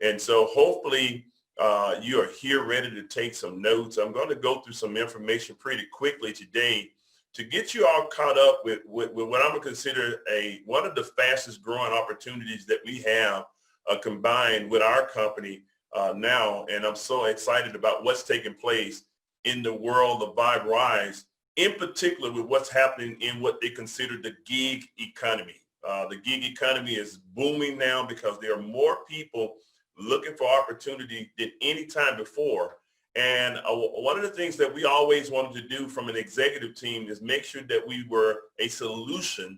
And so hopefully you are here ready to take some notes. I'm going to go through some information pretty quickly today to get you all caught up with what I'm going to consider one of the fastest growing opportunities that we have combined with our company now. And I'm so excited about what's taking place in the world of Vibe Rise, in particular with what's happening in what they consider the gig economy. The gig economy is booming now because there are more people looking for opportunity than any time before. And one of the things that we always wanted to do from an executive team is make sure that we were a solution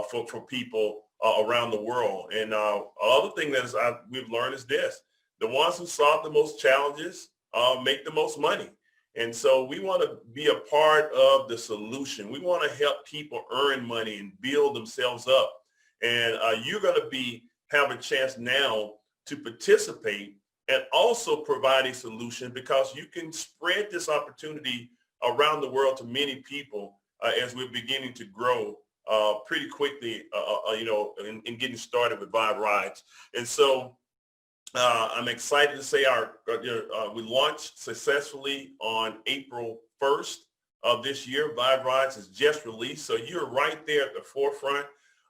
for people around the world. And other thing that we've learned is this: the ones who solve the most challenges make the most money. And so we want to be a part of the solution. We want to help people earn money and build themselves up. And you're going to have a chance now to participate and also provide a solution, because you can spread this opportunity around the world to many people as we're beginning to grow pretty quickly, in getting started with Vibe Rides. And so I'm excited to say we launched successfully on April 1st of this year. Vibe Rides is just released. So you're right there at the forefront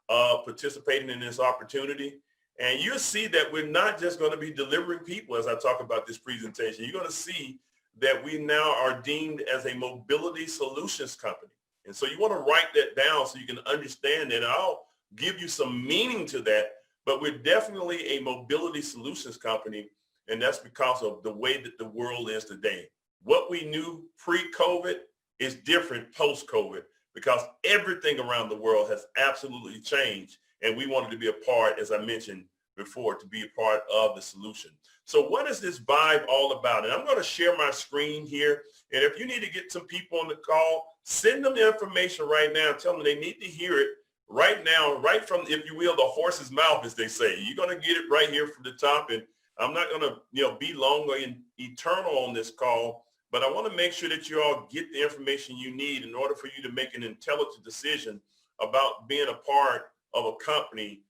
of participating in this opportunity. And you'll see that we're not just going to be delivering people as I talk about this presentation. You're going to see that we now are deemed as a mobility solutions company. And so you want to write that down so you can understand that. I'll give you some meaning to that, but we're definitely a mobility solutions company. And that's because of the way that the world is today. What we knew pre-COVID is different post-COVID, because everything around the world has absolutely changed. And we wanted to be a part, as I mentioned before, to be a part of the solution. So what is this Vibe all about? And I'm going to share my screen here. And if you need to get some people on the call, send them the information right now. Tell them they need to hear it right now, right from, if you will, the horse's mouth, as they say. You're going to get it right here from the top. And I'm not going to be long or eternal on this call, but I want to make sure that you all get the information you need in order for you to make an intelligent decision about being a part of a company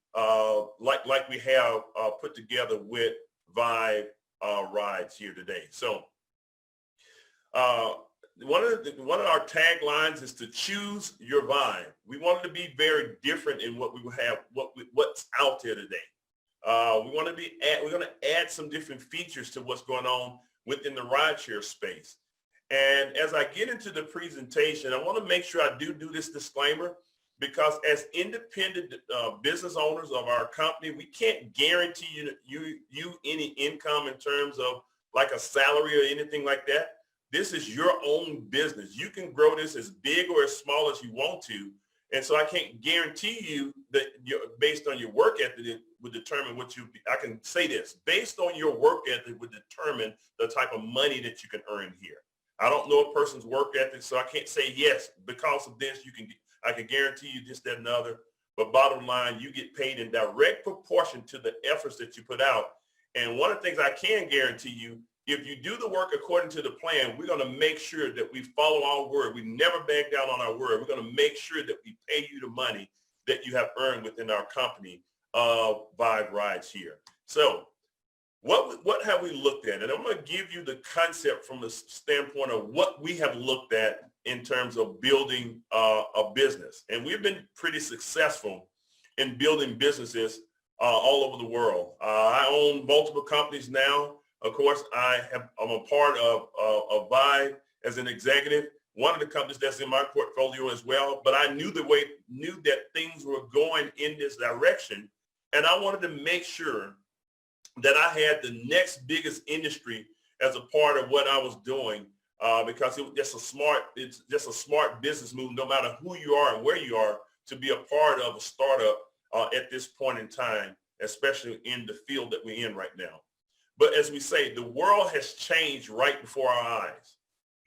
like we have put together with Vibe Rides here today. So one of our taglines is to choose your vibe. We wanted to be very different in what we have, what's out there today. We're going to add some different features to what's going on within the rideshare space. And as I get into the presentation, I want to make sure I do this disclaimer, because as independent business owners of our company, we can't guarantee you any income in terms of like a salary or anything like that. This is your own business. You can grow this as big or as small as you want to. And so I can't guarantee you that based on your work ethic, it would determine I can say this, based on your work ethic would determine the type of money that you can earn here. I don't know a person's work ethic, so I can't say, yes, because of this, I can guarantee you this, that, and other. But bottom line, you get paid in direct proportion to the efforts that you put out. And one of the things I can guarantee you, if you do the work according to the plan, we're going to make sure that we follow our word. We never back down on our word. We're going to make sure that we pay you the money that you have earned within our company of Vibe Rides here. So what have we looked at? And I'm going to give you the concept from the standpoint of what we have looked at in terms of building a business. And we've been pretty successful in building businesses all over the world. I own multiple companies now. Of course, I'm a part of Vibe as an executive, one of the companies that's in my portfolio as well. But I knew that things were going in this direction, and I wanted to make sure that I had the next biggest industry as a part of what I was doing, because it's just a smart business move, no matter who you are and where you are, to be a part of a startup at this point in time, especially in the field that we're in right now. But as we say, the world has changed right before our eyes,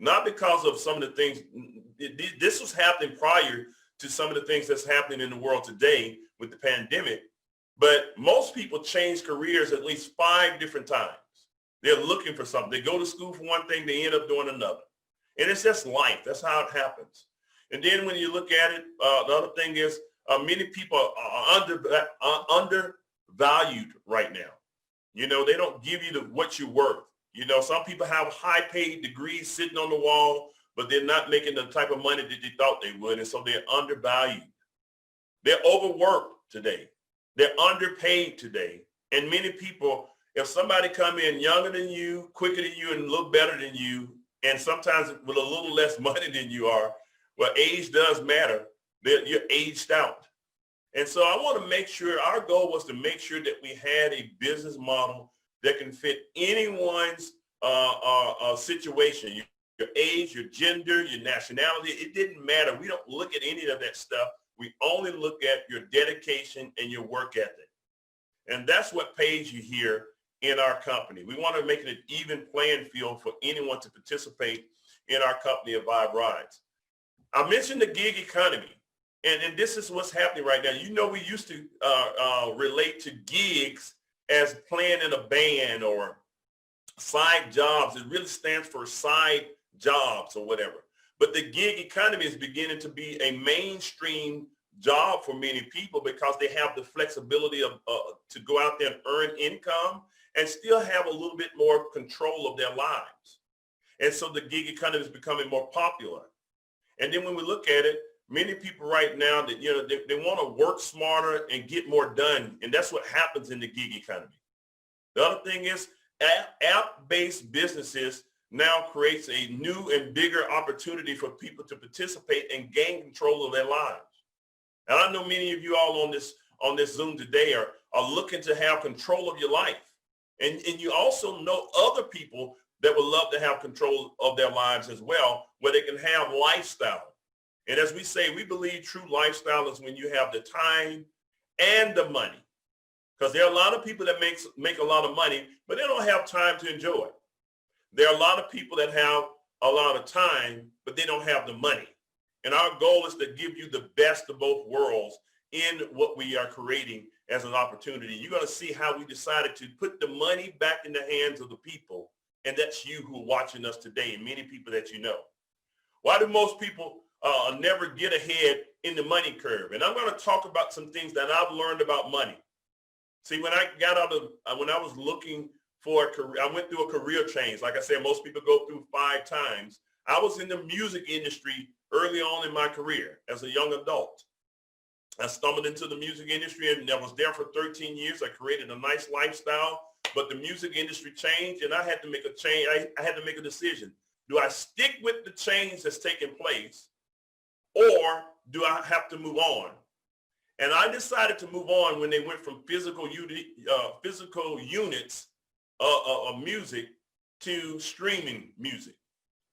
not because of some of the things. This was happening prior to some of the things that's happening in the world today with the pandemic. But most people change careers at least 5 different times. They're looking for something. They go to school for one thing, they end up doing another. And it's just life. That's how it happens. And then when you look at it, the other thing is many people are undervalued right now. You know, they don't give you what you're worth. You know, some people have high paid degrees sitting on the wall, but they're not making the type of money that they thought they would. And so they're undervalued. They're overworked today. They're underpaid today. And many people, if somebody come in younger than you, quicker than you, and look better than you, and sometimes with a little less money than you are, well, age does matter. You're aged out. And so I want to make sure, our goal was to make sure that we had a business model that can fit anyone's situation, your age, your gender, your nationality. It didn't matter. We don't look at any of that stuff. We only look at your dedication and your work ethic. And that's what pays you here in our company. We want to make it an even playing field for anyone to participate in our company of Vibe Rides. I mentioned the gig economy. And this is what's happening right now. You know, we used to relate to gigs as playing in a band or side jobs. It really stands for side jobs or whatever. But the gig economy is beginning to be a mainstream job for many people because they have the flexibility of to go out there and earn income and still have a little bit more control of their lives. And so the gig economy is becoming more popular. And then when we look at it, many people right now that, you know, they want to work smarter and get more done. And that's what happens in the gig economy. The other thing is app-based businesses now creates a new and bigger opportunity for people to participate and gain control of their lives. And I know many of you all on this Zoom today are looking to have control of your life. And you also know other people that would love to have control of their lives as well, where they can have lifestyle. And as we say, we believe true lifestyle is when you have the time and the money. Because there are a lot of people that make a lot of money, but they don't have time to enjoy it. There are a lot of people that have a lot of time, but they don't have the money. And our goal is to give you the best of both worlds in what we are creating as an opportunity. You're going to see how we decided to put the money back in the hands of the people. And that's you who are watching us today and many people that you know. Why do most people never get ahead in the money curve? And I'm going to talk about some things that I've learned about money. See, when I was looking for a career, I went through a career change. Like I said, most people go through 5 times. I was in the music industry early on in my career as a young adult. I stumbled into the music industry and I was there for 13 years. I created a nice lifestyle, but the music industry changed and I had to make a change. I had to make a decision. Do I stick with the change that's taking place or do I have to move on? And I decided to move on when they went from physical units of music to streaming music.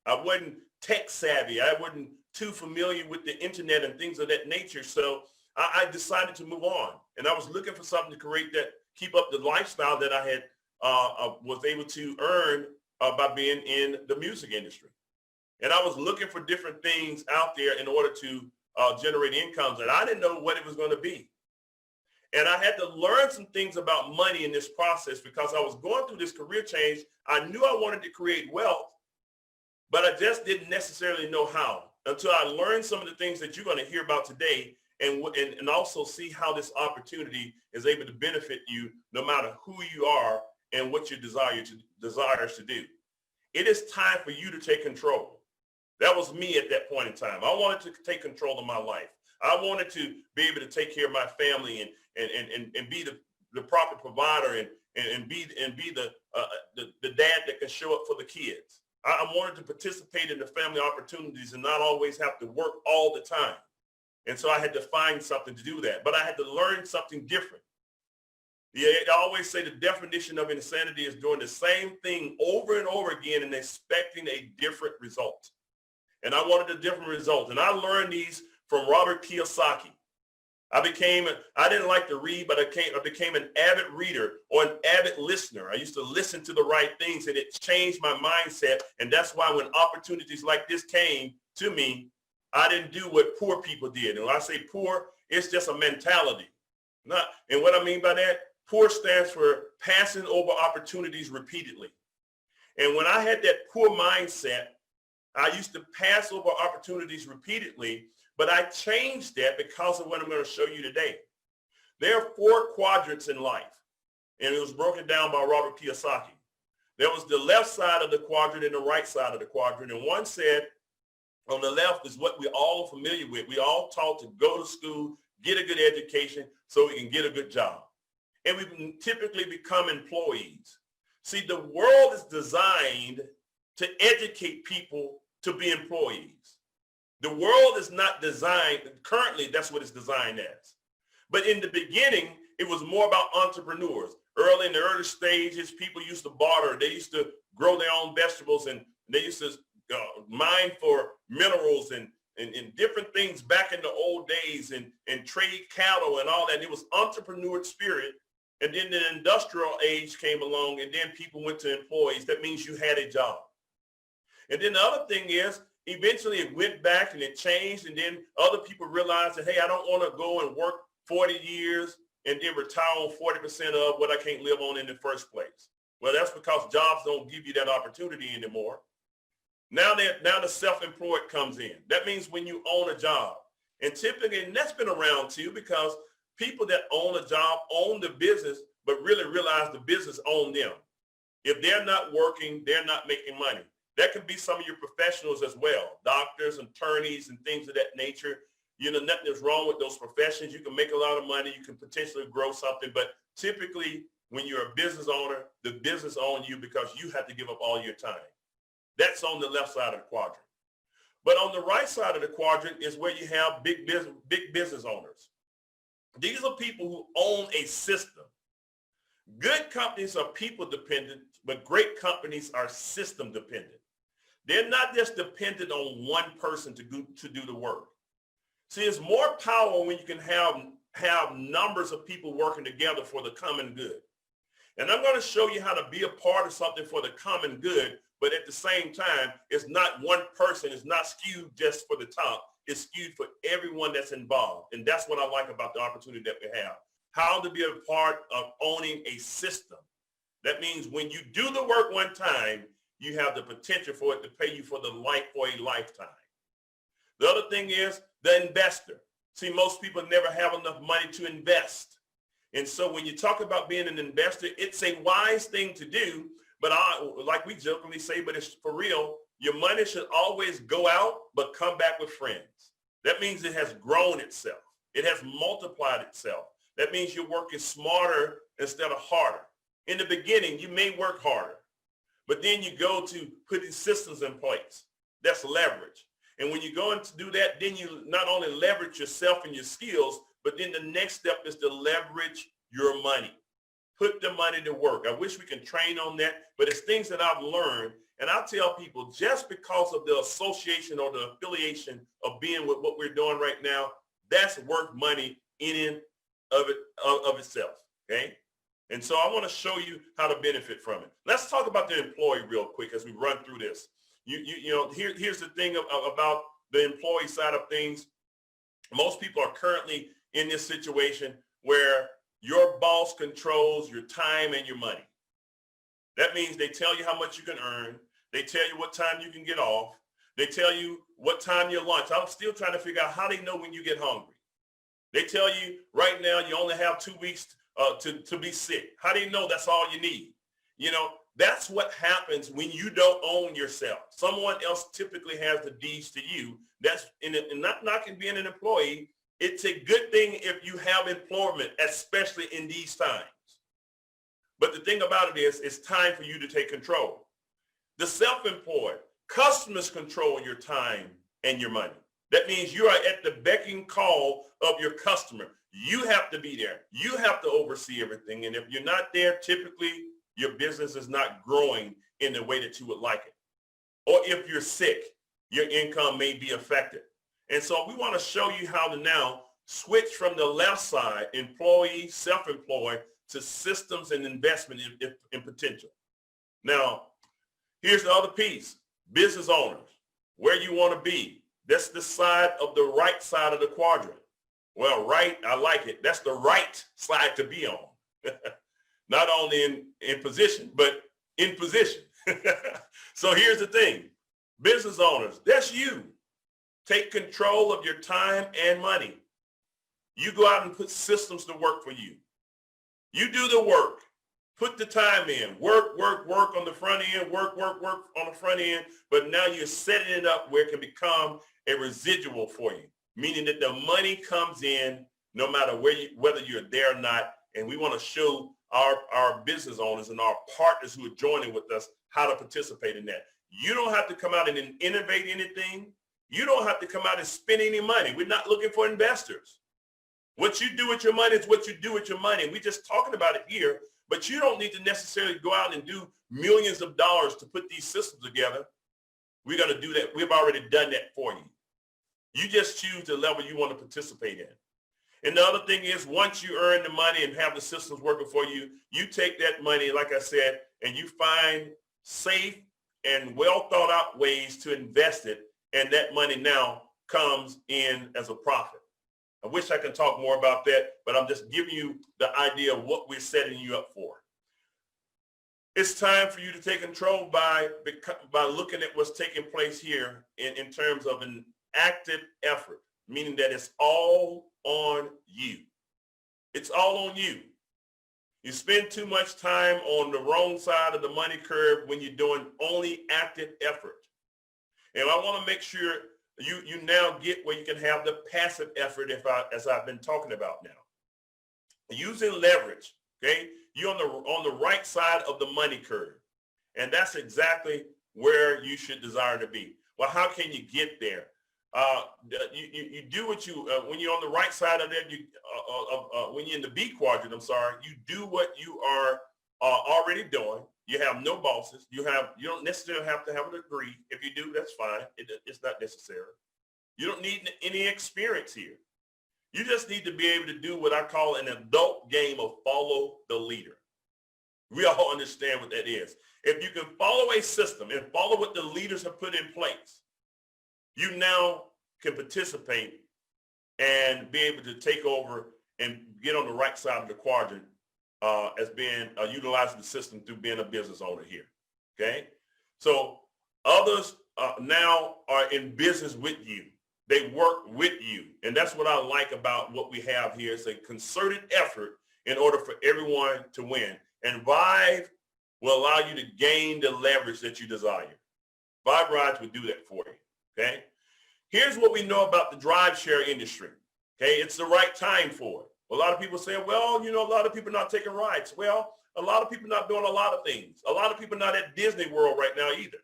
I wasn't tech savvy. I wasn't too familiar with the internet and things of that nature. So I decided to move on. And I was looking for something to create that, keep up the lifestyle that I had was able to earn by being in the music industry. And I was looking for different things out there in order to generate incomes, and I didn't know what it was going to be. And I had to learn some things about money in this process because I was going through this career change. I knew I wanted to create wealth, but I just didn't necessarily know how until I learned some of the things that you're going to hear about today and also see how this opportunity is able to benefit you no matter who you are and what your desires to do. It is time for you to take control. That was me at that point in time. I wanted to take control of my life. I wanted to be able to take care of my family and be the proper provider and be the dad that can show up for the kids. I wanted to participate in the family opportunities and not always have to work all the time. And so I had to find something to do that. But I had to learn something different. Yeah, I always say the definition of insanity is doing the same thing over and over again and expecting a different result. And I wanted a different result. And I learned these from Robert Kiyosaki. I didn't like to read, but I became an avid reader or an avid listener. I used to listen to the right things and it changed my mindset. And that's why when opportunities like this came to me, I didn't do what poor people did. And when I say poor, it's just a mentality. And what I mean by that, poor stands for passing over opportunities repeatedly. And when I had that poor mindset, I used to pass over opportunities repeatedly, but I changed that because of what I'm going to show you today. There are 4 quadrants in life. and it was broken down by Robert Kiyosaki. There was the left side of the quadrant and the right side of the quadrant. And one said on the left is what we all are familiar with. We all taught to go to school, get a good education so we can get a good job. And we typically become employees. See, the world is designed to educate people to be employees. The world is not designed, currently that's what it's designed as. But in the beginning, it was more about entrepreneurs. Early in the early stages, people used to barter. They used to grow their own vegetables, and they used to mine for minerals and different things back in the old days, and trade cattle and all that. And it was entrepreneur spirit. And then the industrial age came along, and then people went to employees. That means you had a job. And then the other thing is, eventually it went back and it changed, and then other people realized that, hey, I don't want to go and work 40 years and then retire on 40% of what I can't live on in the first place. Well, that's because jobs don't give you that opportunity anymore. Now the self-employed comes in. That means when you own a job. And typically, and that's been around too, because people that own a job own the business, but really realize the business owns them. If they're not working, they're not making money. That could be some of your professionals as well, doctors, attorneys, and things of that nature. You know, nothing is wrong with those professions. You can make a lot of money. You can potentially grow something. But typically, when you're a business owner, the business owns you because you have to give up all your time. That's on the left side of the quadrant. But on the right side of the quadrant is where you have big business owners. These are people who own a system. Good companies are people dependent, but great companies are system dependent. They're not just dependent on one person to do the work. See, it's more power when you can have numbers of people working together for the common good. And I'm going to show you how to be a part of something for the common good, but at the same time, it's not one person. It's not skewed just for the top. It's skewed for everyone that's involved. And that's what I like about the opportunity that we have. How to be a part of owning a system. That means when you do the work one time, you have the potential for it to pay you for a lifetime. The other thing is the investor. See, most people never have enough money to invest. And so when you talk about being an investor, it's a wise thing to do. But like we jokingly say, but it's for real, your money should always go out, but come back with friends. That means it has grown itself. It has multiplied itself. That means you're working smarter instead of harder. In the beginning, you may work harder, but then you go to putting systems in place. That's leverage. And when you go in to do that, then you not only leverage yourself and your skills, but then the next step is to leverage your money. Put the money to work. I wish we can train on that, but it's things that I've learned. And I tell people, just because of the association or the affiliation of being with what we're doing right now, that's worth money in and of itself, okay? And so I want to show you how to benefit from it. Let's talk about the employee real quick as we run through this. You know, here's the thing about the employee side of things. Most people are currently in this situation where your boss controls your time and your money. That means they tell you how much you can earn. They tell you what time you can get off. They tell you what time your lunch. I'm still trying to figure out how they know when you get hungry. They tell you right now you only have 2 weeks to be sick. How do you know that's all you need? You know, that's what happens when you don't own yourself. Someone else typically has the deeds to you. That's and not knocking being an employee. It's a good thing if you have employment, especially in these times. But the thing about it is, it's time for you to take control. The self-employed, customers control your time and your money. That means you are at the beck and call of your customer. You have to be there. You have to oversee everything. And if you're not there, typically your business is not growing in the way that you would like it. Or if you're sick, your income may be affected. And so we want to show you how to now switch from the left side, employee, self-employed, to systems and investment in potential. Now, here's the other piece. Business owners, where you want to be. That's the side of the right side of the quadrant. Well, right, I like it. That's the right side to be on. Not only in position, but in position. So here's the thing. Business owners, that's you. Take control of your time and money. You go out and put systems to work for you. You do the work. Put the time in, work on the front end, work on the front end, but now you're setting it up where it can become a residual for you, meaning that the money comes in no matter whether you're there or not. And we want to show our business owners and our partners who are joining with us how to participate in that. You don't have to come out and innovate anything. You don't have to come out and spend any money. We're not looking for investors. What you do with your money is what you do with your money. We're just talking about it here, but you don't need to necessarily go out and do millions of dollars to put these systems together. We're going to do that. We've already done that for you. You just choose the level you want to participate in. And the other thing is, once you earn the money and have the systems working for you, you take that money, like I said, and you find safe and well thought out ways to invest it. And that money now comes in as a profit. I wish I could talk more about that, but I'm just giving you the idea of what we're setting you up for. It's time for you to take control by looking at what's taking place here in terms of an active effort, meaning that it's all on you. It's all on you. You spend too much time on the wrong side of the money curve when you're doing only active effort. And I want to make sure you now get where you can have the passive effort as I've been talking about now. Using leverage, okay? You're on the right side of the money curve. And that's exactly where you should desire to be. Well, how can you get there? You do what you, when you're on the right side of that, when you're in the B quadrant, you do what you are already doing. You have no bosses. You don't necessarily have to have a degree. If you do, that's fine. It's not necessary. You don't need any experience here. You just need to be able to do what I call an adult game of follow the leader. We all understand what that is. If you can follow a system and follow what the leaders have put in place, you now can participate and be able to take over and get on the right side of the quadrant as being utilizing the system through being a business owner here. Okay, so others now are in business with you. They work with you, and that's what I like about what we have here. It's a concerted effort in order for everyone to win. And Vive will allow you to gain the leverage that you desire. Vive Rides will do that for you. Okay, here's what we know about the DRIVESHARE industry. Okay, it's the right time for it. A lot of people say, well, a lot of people are not taking rides. Well, a lot of people are not doing a lot of things. A lot of people are not at Disney World right now either.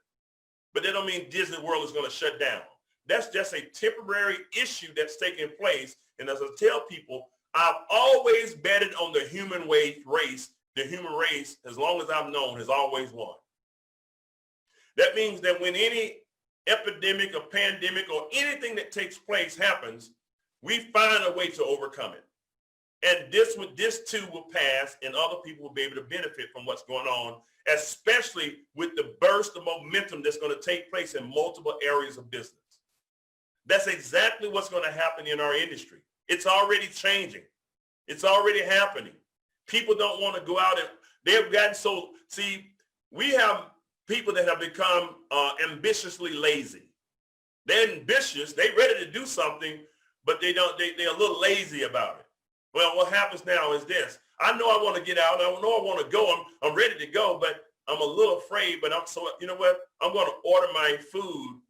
But that don't mean Disney World is going to shut down. That's just a temporary issue that's taking place. And as I tell people, I've always betted on the human race. The human race, as long as I've known, has always won. That means that when any epidemic or pandemic or anything that takes place happens, we find a way to overcome it. And this too will pass, and other people will be able to benefit from what's going on, especially with the burst of momentum that's going to take place in multiple areas of business. That's exactly what's going to happen in our industry. It's already changing. It's already happening. People don't want to go out and they've gotten so, we have people that have become ambitiously lazy. They're ambitious, they're ready to do something, but they're a little lazy about it. Well, what happens now is this. I know I want to get out. I know I want to go. I'm ready to go, but I'm a little afraid. But you know what? I'm going to order my food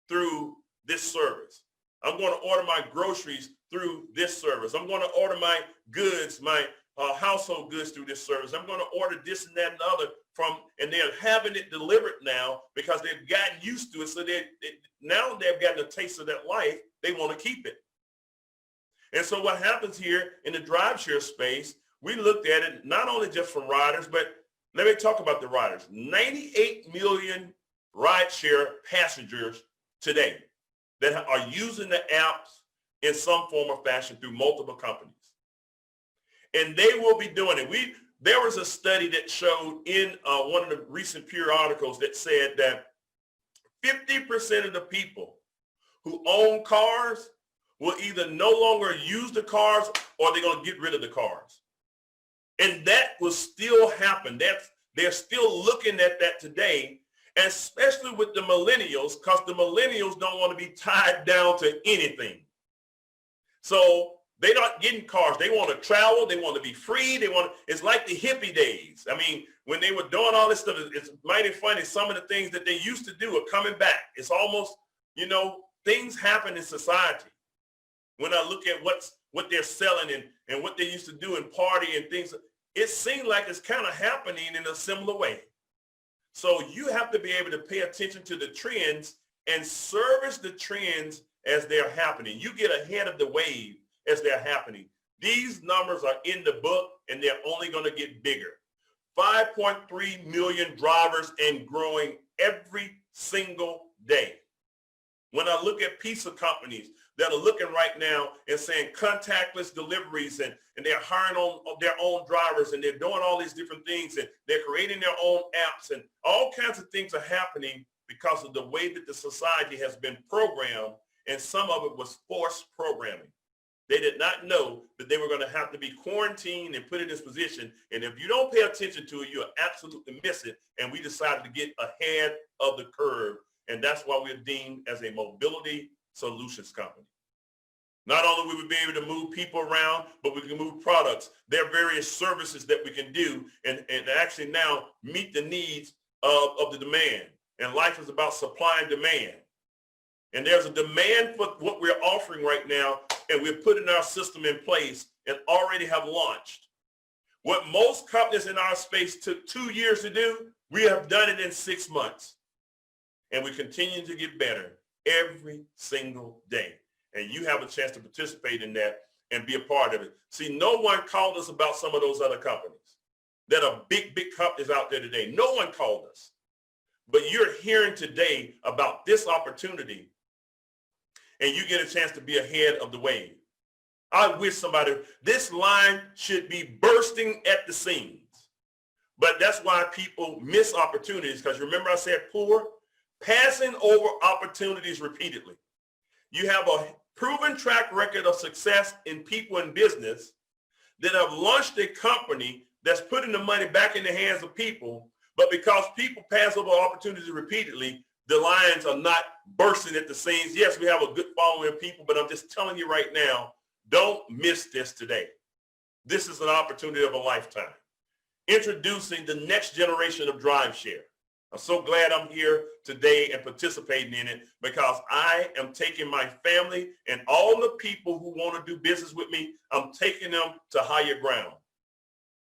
through this service. I'm going to order my groceries through this service. I'm going to order my goods, my household goods through this service. I'm going to order this and that and the other and they're having it delivered now because they've gotten used to it. So now they've gotten a taste of that life. They want to keep it. And so what happens here in the DRIVESHARE space, we looked at it not only just from riders, but let me talk about the riders. 98 million rideshare passengers today that are using the apps in some form or fashion through multiple companies. And they will be doing it. There was a study that showed in one of the recent peer articles that said that 50% of the people who own cars will either no longer use the cars or they're going to get rid of the cars. And that will still happen. They're still looking at that today, especially with the millennials, because the millennials don't want to be tied down to anything. So They're not getting cars. They want to travel. They want to be free. It's like the hippie days. I mean, when they were doing all this stuff, it's mighty funny. Some of the things that they used to do are coming back. It's almost, things happen in society. When I look at what they're selling and what they used to do and party and things, it seems like it's kind of happening in a similar way. So you have to be able to pay attention to the trends and service the trends as they're happening. You get ahead of the wave as they're happening. These numbers are in the book and they're only going to get bigger. 5.3 million drivers and growing every single day. When I look at pizza companies that are looking right now and saying contactless deliveries and they're hiring on their own drivers and they're doing all these different things and they're creating their own apps and all kinds of things are happening because of the way that the society has been programmed, and some of it was forced programming. They did not know that they were going to have to be quarantined and put in this position. And if you don't pay attention to it, you'll absolutely miss it. And we decided to get ahead of the curve. And that's why we're deemed as a mobility solutions company. Not only will we be able to move people around, but we can move products. There are various services that we can do and actually now meet the needs of the demand. And life is about supply and demand. And there's a demand for what we're offering right now, and we're putting our system in place and already have launched. What most companies in our space took 2 years to do, we have done it in 6 months. And we continue to get better every single day. And you have a chance to participate in that and be a part of it. See, no one called us about some of those other companies that are big companies out there today. No one called us. But you're hearing today about this opportunity, and you get a chance to be ahead of the wave. I wish this line should be bursting at the seams. But that's why people miss opportunities, because remember I said poor? Passing over opportunities repeatedly. You have a proven track record of success in people in business that have launched a company that's putting the money back in the hands of people, but because people pass over opportunities repeatedly, the lines are not bursting at the seams. Yes, we have a good following of people, but I'm just telling you right now, don't miss this today. This is an opportunity of a lifetime. Introducing the next generation of DRIVESHARE. I'm so glad I'm here today and participating in it, because I am taking my family and all the people who want to do business with me, I'm taking them to higher ground.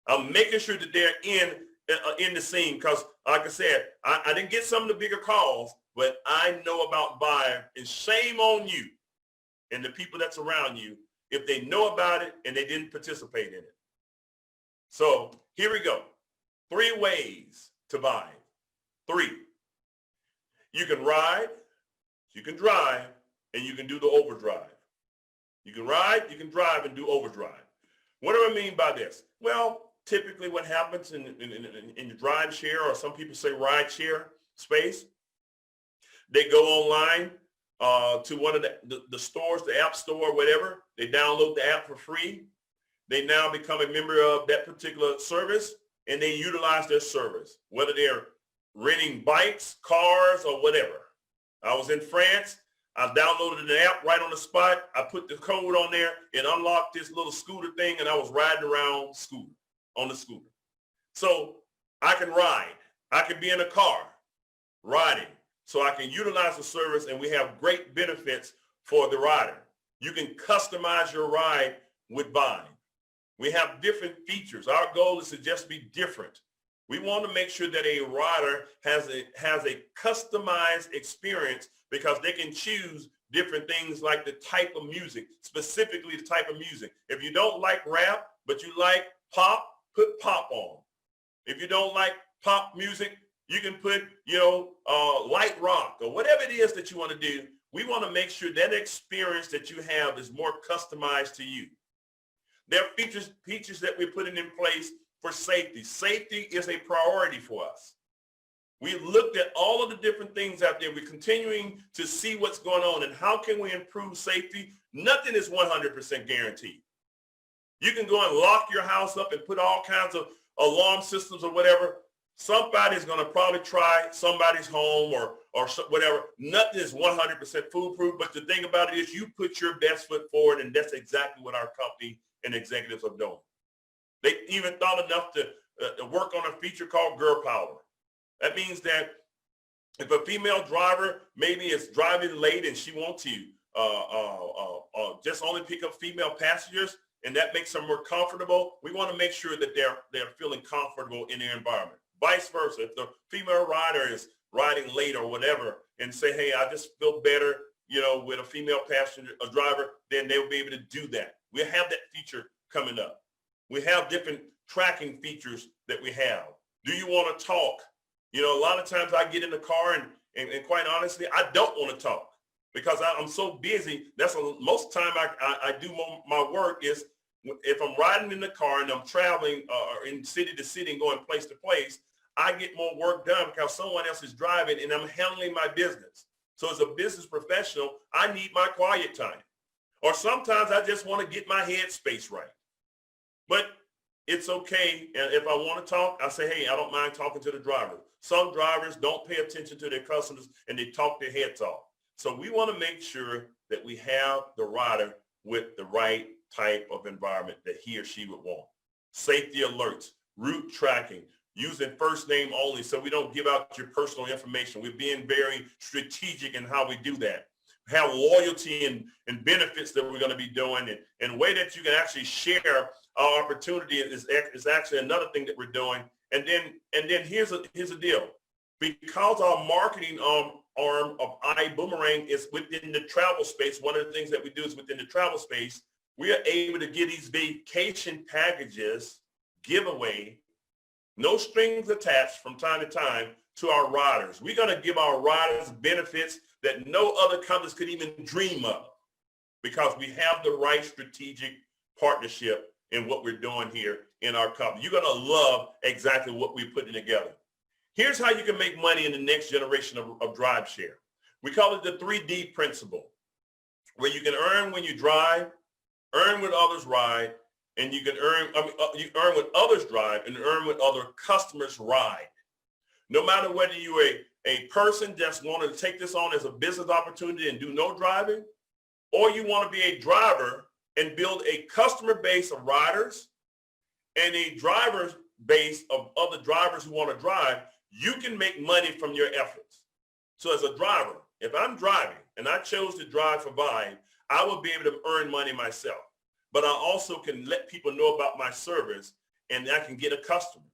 I'm making sure that they're in the scene, because like I said, I didn't get some of the bigger calls, but I know about buying, and shame on you and the people that's around you if they know about it and they didn't participate in it. So here we go. 3 ways to buy. 3. You can ride, you can drive, and you can do the overdrive. You can ride, you can drive, and do overdrive. What do I mean by this? Well, typically what happens in the drive share, or some people say ride share space, they go online to one of the stores, the app store or whatever. They download the app for free. They now become a member of that particular service, and they utilize their service, whether they're renting bikes, cars, or whatever. I was in France. I downloaded an app right on the spot. I put the code on there and unlocked this little scooter thing, and I was riding around on the scooter. So I can ride. I can be in a car riding. So I can utilize the service, and we have great benefits for the rider. You can customize your ride with Vine. We have different features. Our goal is to just be different. We want to make sure that a rider has a customized experience, because they can choose different things like the type of music, specifically the type of music. If you don't like rap, but you like pop, put pop on. If you don't like pop music, you can put, light rock or whatever it is that you want to do. We want to make sure that experience that you have is more customized to you. There are features that we're putting in place for safety. Safety is a priority for us. We looked at all of the different things out there. We're continuing to see what's going on and how can we improve safety. Nothing is 100% guaranteed. You can go and lock your house up and put all kinds of alarm systems or whatever. Somebody's going to probably try somebody's home or or whatever. Nothing is 100% foolproof, but the thing about it is you put your best foot forward, and that's exactly what our company and executives are doing. They even thought enough to work on a feature called Girl Power. That means that if a female driver maybe is driving late and she wants to just only pick up female passengers, and that makes them more comfortable, we want to make sure that they're feeling comfortable in their environment. Vice versa, if the female rider is riding late or whatever and say, hey, I just feel better, with a female passenger, a driver, then they'll be able to do that. We have that feature coming up. We have different tracking features that we have. Do you want to talk? A lot of times I get in the car and quite honestly, I don't want to talk because I'm so busy. That's most time I do my work is if I'm riding in the car and I'm traveling in city to city and going place to place, I get more work done because someone else is driving and I'm handling my business. So as a business professional, I need my quiet time. Or sometimes I just want to get my head space right. But it's okay. And if I want to talk, I say, hey, I don't mind talking to the driver. Some drivers don't pay attention to their customers and they talk their heads off. So we want to make sure that we have the rider with the right type of environment that he or she would want. Safety alerts, route tracking, using first name only so we don't give out your personal information. We're being very strategic in how we do that. Have loyalty and benefits that we're going to be doing, and a way that you can actually share our opportunity is actually another thing that we're doing. And then here's a deal. Because our marketing arm of iBoomerang is within the travel space, one of the things that we do is within the travel space, we are able to give these vacation packages giveaway, no strings attached from time to time to our riders. We're going to give our riders benefits that no other companies could even dream of because we have the right strategic partnership in what we're doing here in our company. You're going to love exactly what we're putting together. Here's how you can make money in the next generation of DRIVESHARE. We call it the 3D principle, where you can earn when you drive, earn when others ride, and you can you earn when others drive and earn when other customers ride. No matter whether you're a person that's wanting to take this on as a business opportunity and do no driving, or you want to be a driver and build a customer base of riders and a driver base of other drivers who want to drive, you can make money from your efforts. So as a driver, if I'm driving and I chose to drive for Vine, I will be able to earn money myself. But I also can let people know about my service and I can get a customer.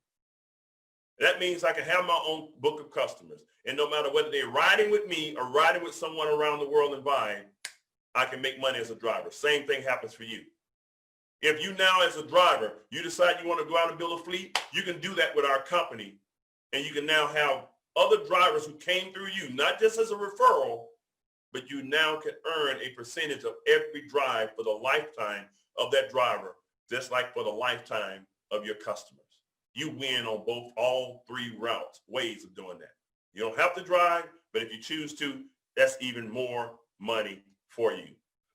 That means I can have my own book of customers. And no matter whether they're riding with me or riding with someone around the world in Vine, I can make money as a driver. Same thing happens for you. If you now as a driver, you decide you want to go out and build a fleet, you can do that with our company. And you can now have other drivers who came through you, not just as a referral, but you now can earn a percentage of every drive for the lifetime of that driver, just like for the lifetime of your customers. You win on all three ways of doing that. You don't have to drive, but if you choose to, that's even more money for you.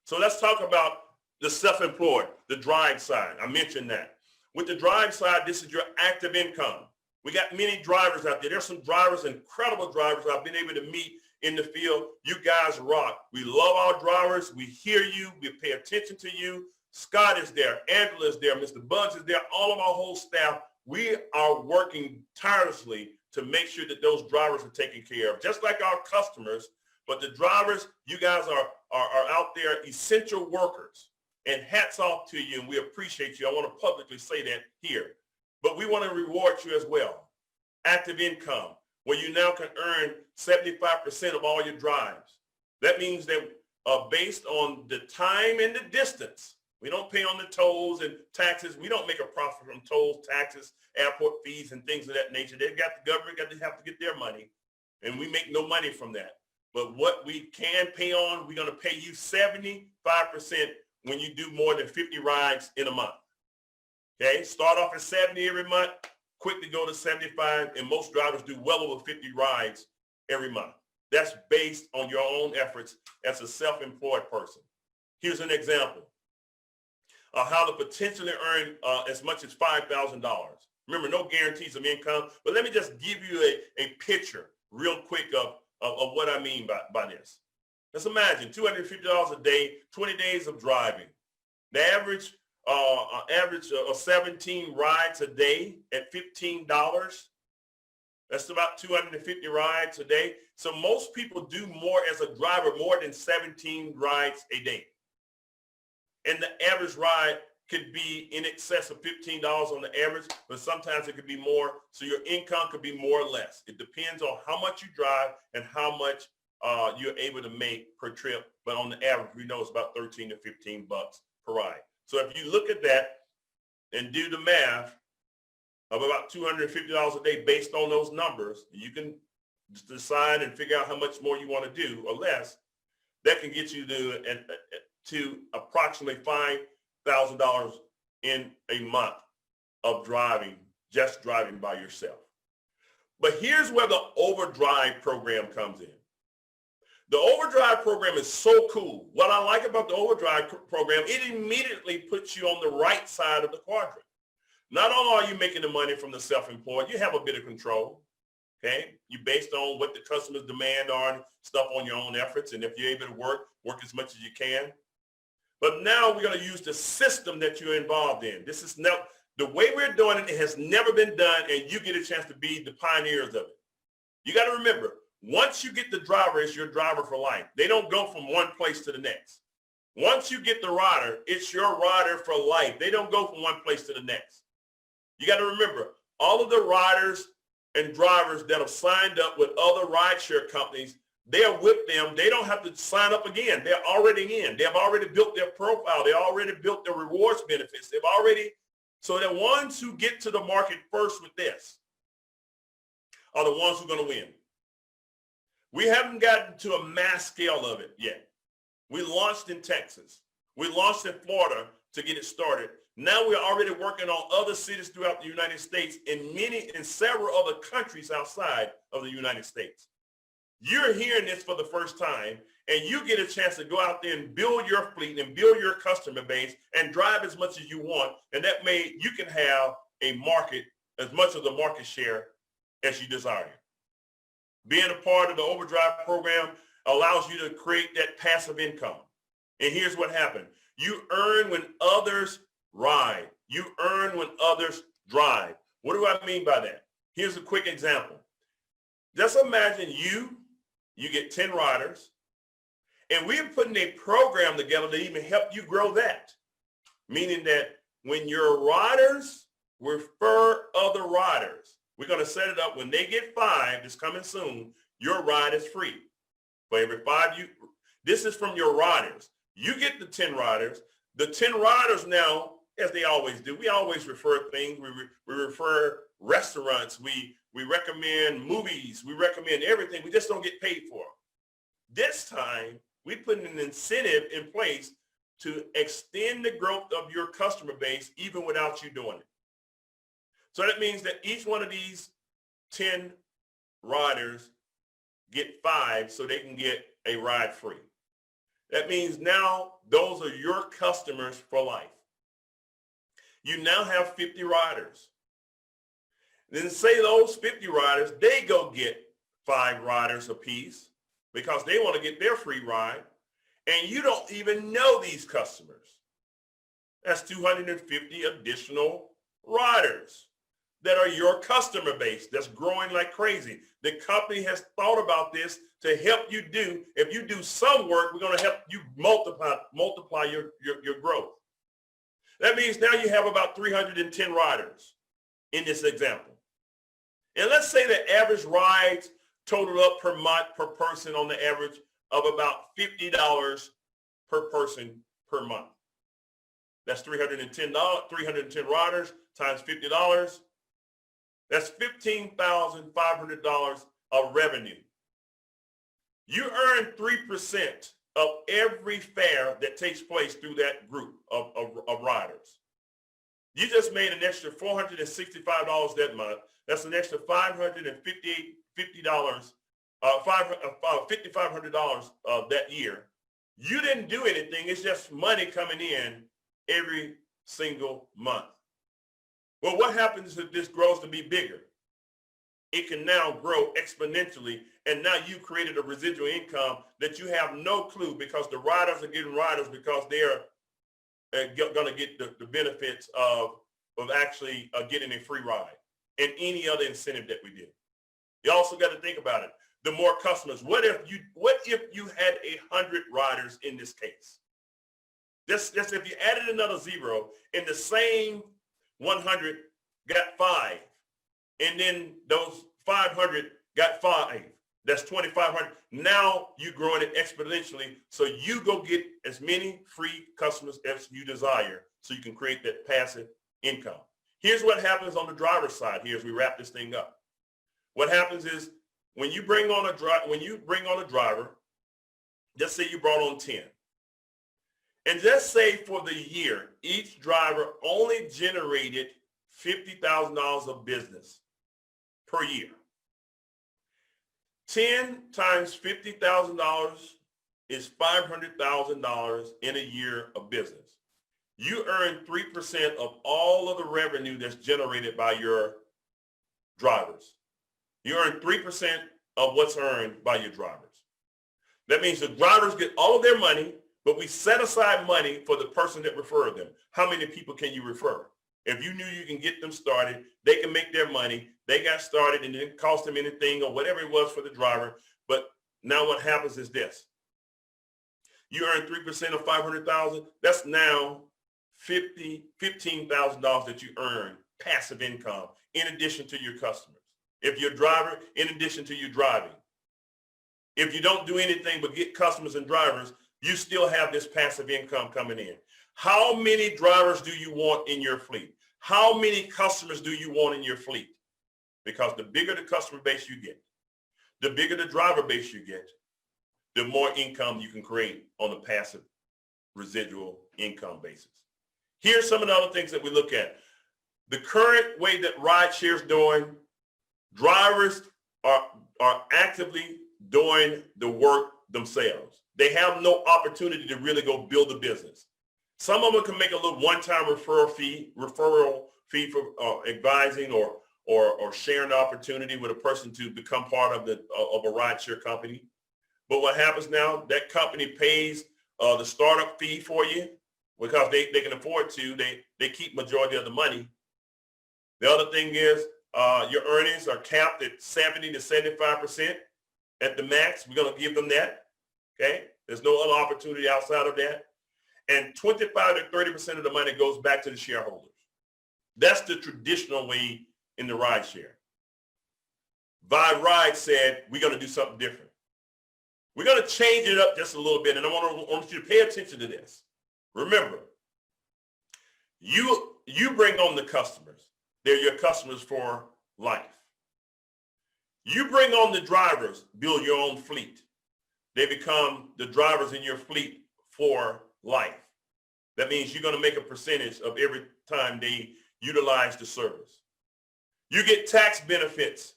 So let's talk about the self-employed, the drive side. I mentioned that. With the drive side, this is your active income. We got many drivers out there. There's some drivers, incredible drivers I've been able to meet in the field. You guys rock. We love our drivers. We hear you. We pay attention to you. Scott is there. Angela is there. Mr. Bugs is there. All of our whole staff. We are working tirelessly to make sure that those drivers are taken care of, just like our customers. But the drivers, you guys are out there, essential workers. And hats off to you, and we appreciate you. I want to publicly say that here. But we want to reward you as well. Active income, where you now can earn 75% of all your drives. That means that based on the time and the distance, we don't pay on the tolls and taxes. We don't make a profit from tolls, taxes, airport fees, and things of that nature. The government got to have to get their money, and we make no money from that. But what we can pay on, we're going to pay you 75% when you do more than 50 rides in a month. Okay, start off at 70 every month, quickly go to 75, and most drivers do well over 50 rides every month. That's based on your own efforts as a self-employed person. Here's an example of how to potentially earn as much as $5,000. Remember, no guarantees of income, but let me just give you a picture real quick of of what I mean by this. Let's imagine $250 a day, 20 days of driving. The average of 17 rides a day at $15. That's about 250 rides a day. So most people do more as a driver, more than 17 rides a day. And the average ride could be in excess of $15 on the average, but sometimes it could be more. So your income could be more or less. It depends on how much you drive and how much you're able to make per trip. But on the average, we know it's about 13 to 15 bucks per ride. So if you look at that and do the math of about $250 a day based on those numbers, you can decide and figure out how much more you want to do or less. That can get you to approximately $5,000 in a month of driving, just driving by yourself. But here's where the overdrive program comes in. The overdrive program is so cool. What I like about the overdrive program, it immediately puts you on the right side of the quadrant. Not only are you making the money from the self-employed, you have a bit of control. Okay, you based on what the customers demand are and stuff on your own efforts. And if you're able to work as much as you can. But now we're going to use the system that you're involved in. This is now the way we're doing it. It has never been done, and you get a chance to be the pioneers of it. You got to remember, once you get the driver, it's your driver for life. They don't go from one place to the next. Once you get the rider, it's your rider for life. They don't go from one place to the next. You got to remember, all of the riders and drivers that have signed up with other rideshare companies, they're with them. They don't have to sign up again. They're already in. They have already built their profile. They already built their rewards benefits. So the ones who get to the market first with this are the ones who are going to win. We haven't gotten to a mass scale of it yet. We launched in Texas. We launched in Florida to get it started. Now we're already working on other cities throughout the United States and several other countries outside of the United States. You're hearing this for the first time, and you get a chance to go out there and build your fleet and build your customer base and drive as much as you want. And that way you can have a market, as much of the market share as you desire. Being a part of the overdrive program allows you to create that passive income. And here's what happened. You earn when others ride. You earn when others drive. What do I mean by that? Here's a quick example. Just imagine you get 10 riders, and we're putting a program together to even help you grow that. Meaning that when your riders refer other riders, we're going to set it up when they get 5, it's coming soon, your ride is free. For every 5 this is from your riders. You get the 10 riders. The 10 riders now, as they always do, we always refer things. We refer restaurants. We recommend movies. We recommend everything. We just don't get paid for them. This time, we put an incentive in place to extend the growth of your customer base even without you doing it. So that means that each one of these 10 riders get 5 so they can get a ride free. That means now those are your customers for life. You now have 50 riders. Then say those 50 riders, they go get 5 riders apiece because they want to get their free ride, and you don't even know these customers. That's 250 additional riders that are your customer base that's growing like crazy. The company has thought about this to help you do. If you do some work, we're going to help you multiply your growth. That means now you have about 310 riders in this example. And let's say the average rides total up per month per person on the average of about $50 per person per month. That's $310 riders times $50. That's $15,500 of revenue. You earn 3% of every fare that takes place through that group of riders. You just made an extra $465 that month. That's an extra $5,500 that year. You didn't do anything. It's just money coming in every single month. Well, what happens if this grows to be bigger? it can now grow exponentially. And now you created a residual income that you have no clue, because the riders are getting riders because they're going to get the benefits of actually getting a free ride and any other incentive that we did. You also got to think about it. The more customers, what if you had 100 riders in this case? Just if you added another zero and the same 100 got 5, and then those 500 got 5, that's 2,500. Now you're growing it exponentially. So you go get as many free customers as you desire so you can create that passive income. Here's what happens on the driver's side here as we wrap this thing up. What happens is when you bring on a driver, just say you brought on 10. And just say for the year, each driver only generated $50,000 of business per year. 10 times $50,000 is $500,000 in a year of business. You earn 3% of all of the revenue that's generated by your drivers. You earn 3% of what's earned by your drivers. That means the drivers get all of their money, but we set aside money for the person that referred them. How many people can you refer? If you knew you can get them started, they can make their money. They got started and it didn't cost them anything or whatever it was for the driver. But now what happens is this. You earn 3% of 500,000. That's now $15,000 that you earn passive income in addition to your customers. If you're a driver, in addition to you driving. If you don't do anything but get customers and drivers, you still have this passive income coming in. How many drivers do you want in your fleet? How many customers do you want in your fleet? Because the bigger the customer base you get, the bigger the driver base you get, the more income you can create on a passive residual income basis. Here's some of the other things that we look at. The current way that rideshare is doing, drivers are actively doing the work themselves. They have no opportunity to really go build a business. Some of them can make a little one-time referral fee for advising or sharing the opportunity with a person to become part of a rideshare company. But what happens now, that company pays the startup fee for you because they can afford to. They keep majority of the money. The other thing is your earnings are capped at 70 to 75% at the max. We're going to give them that. Okay, there's no other opportunity outside of that. And 25 to 30% of the money goes back to the shareholders. That's the traditional way in the ride share. Ride said, we're going to do something different. We're going to change it up just a little bit. And I want you to pay attention to this. Remember, you bring on the customers. They're your customers for life. You bring on the drivers, build your own fleet. They become the drivers in your fleet for life. That means you're going to make a percentage of every time they utilize the service. You get tax benefits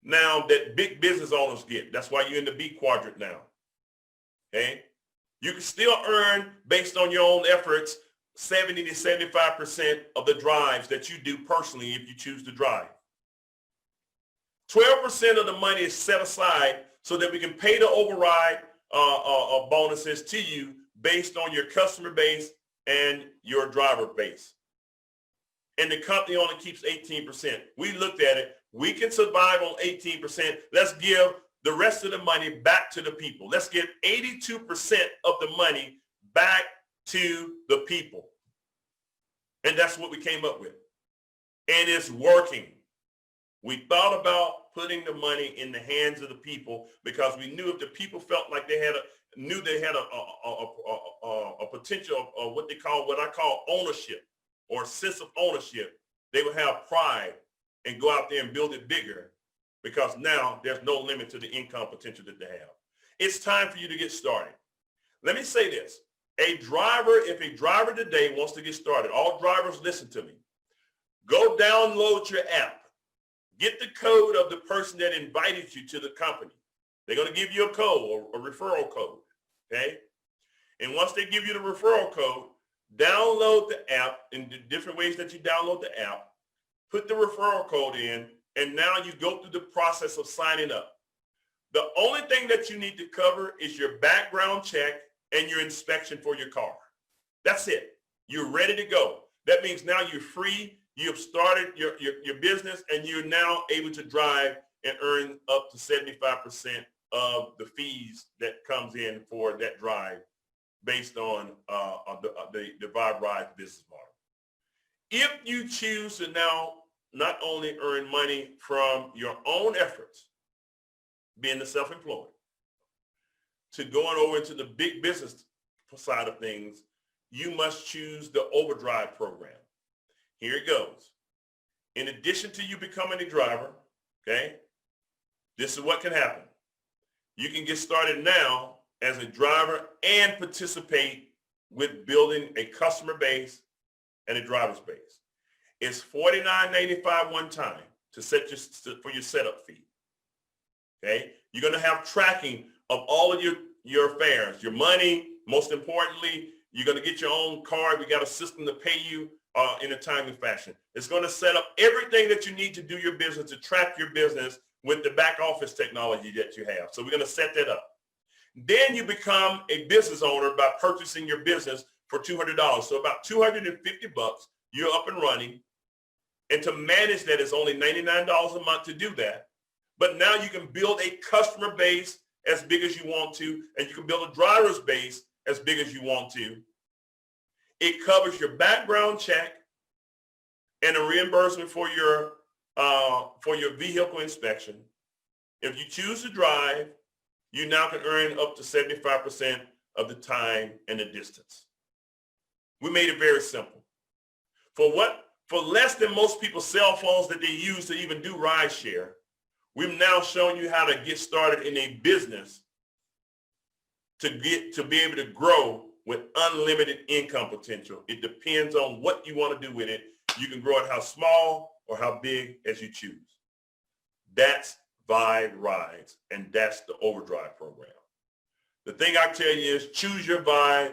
now that big business owners get. That's why you're in the B quadrant now. Okay? You can still earn, based on your own efforts, 70 to 75% of the drives that you do personally if you choose to drive. 12% of the money is set aside so that we can pay the override bonuses to you based on your customer base and your driver base. And the company only keeps 18%. We looked at it. We can survive on 18%. Let's give the rest of the money back to the people. Let's give 82% of the money back to the people. And that's what we came up with. And it's working. We thought about putting the money in the hands of the people because we knew if the people felt like they had a potential of what I call ownership or a sense of ownership, they would have pride and go out there and build it bigger because now there's no limit to the income potential that they have. It's time for you to get started. Let me say this. If a driver today wants to get started, all drivers listen to me. Go download your app. Get the code of the person that invited you to the company. They're going to give you a code or a referral code, okay? And once they give you the referral code, download the app in the different ways that you download the app, put the referral code in, and now you go through the process of signing up. The only thing that you need to cover is your background check and your inspection for your car. That's it. You're ready to go. That means now you're free. You've started your business, and you're now able to drive and earn up to 75% of the fees that comes in for that drive based on the Vibe Ride business model. If you choose to now not only earn money from your own efforts, being the self-employed, to going over into the big business side of things, you must choose the overdrive program. Here it goes. In addition to you becoming a driver, okay, this is what can happen. You can get started now as a driver and participate with building a customer base and a driver's base. It's $49.95 one time to set for your setup fee. Okay, you're going to have tracking of all of your affairs, your money. Most importantly, you're going to get your own card. We got a system to pay you in a timely fashion. It's going to set up everything that you need to do your business, to track your business with the back office technology that you have. So we're going to set that up. Then you become a business owner by purchasing your business for $200. So about $250, you're up and running. And to manage that is only $99 a month to do that. But now you can build a customer base as big as you want to, and you can build a driver's base as big as you want to. It covers your background check and a reimbursement for your vehicle inspection. If you choose to drive, you now can earn up to 75% of the time and the distance. We made it very simple. For less than most people's cell phones that they use to even do ride share, we've now shown you how to get started in a business to be able to grow with unlimited income potential. It depends on what you want to do with it. You can grow it how small or how big as you choose. That's Vibe Rides, and that's the Overdrive program. The thing I tell you is choose your vibe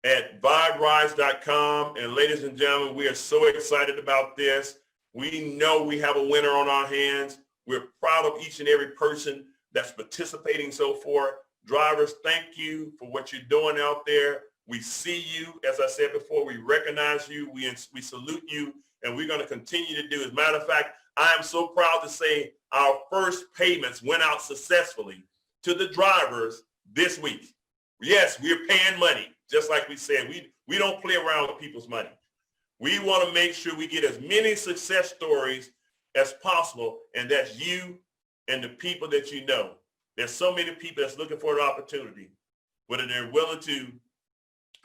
at viberides.com. And ladies and gentlemen, we are so excited about this. We know we have a winner on our hands. We're proud of each and every person that's participating so far. Drivers, thank you for what you're doing out there. We see you. As I said before, we recognize you. We salute you, and we're going to continue to do. As a matter of fact, I am so proud to say our first payments went out successfully to the drivers this week. Yes, we're paying money. Just like we said, we don't play around with people's money. We want to make sure we get as many success stories as possible, and that's you and the people that you know. There's so many people that's looking for an opportunity, whether they're willing to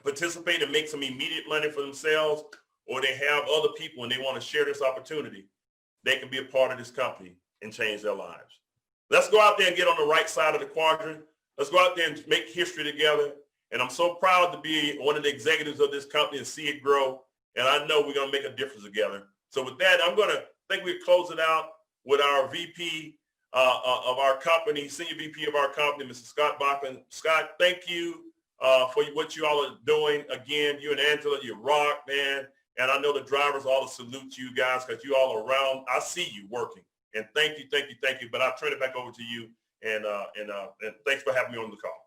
participate and make some immediate money for themselves, or they have other people and they want to share this opportunity. They can be a part of this company and change their lives. Let's go out there and get on the right side of the quadrant. Let's go out there and make history together. And I'm so proud to be one of the executives of this company and see it grow. And I know we're going to make a difference together. So with that, I think we'll close it out with our VP of our company, Senior VP of our company, Mr. Scott Bachman. Scott, thank you for what you all are doing. Again, you and Angela, you rock, man. And I know the drivers all salute you guys because you all are around. I see you working. And thank you. But I'll turn it back over to you. And thanks for having me on the call.